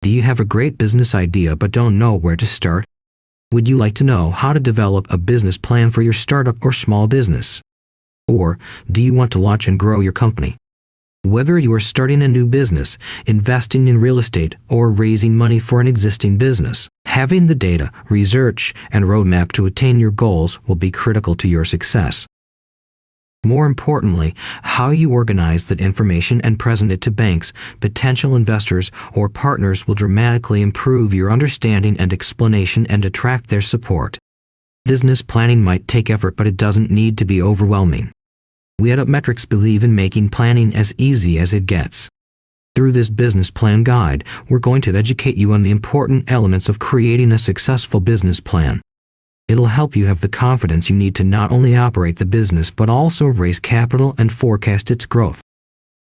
Do you have a great business idea but don't know where to start? Would you like to know how to develop a business plan for your startup or small business? Or do you want to launch and grow your company? Whether you are starting a new business, investing in real estate, or raising money for an existing business, having the data, research, and roadmap to attain your goals will be critical to your success. More importantly, how you organize that information and present it to banks, potential investors, or partners will dramatically improve your understanding and explanation and attract their support. Business planning might take effort, but it doesn't need to be overwhelming. We at Metrics believe in making planning as easy as it gets. Through this business plan guide, we're going to educate you on the important elements of creating a successful business plan. It'll help you have the confidence you need to not only operate the business but also raise capital and forecast its growth.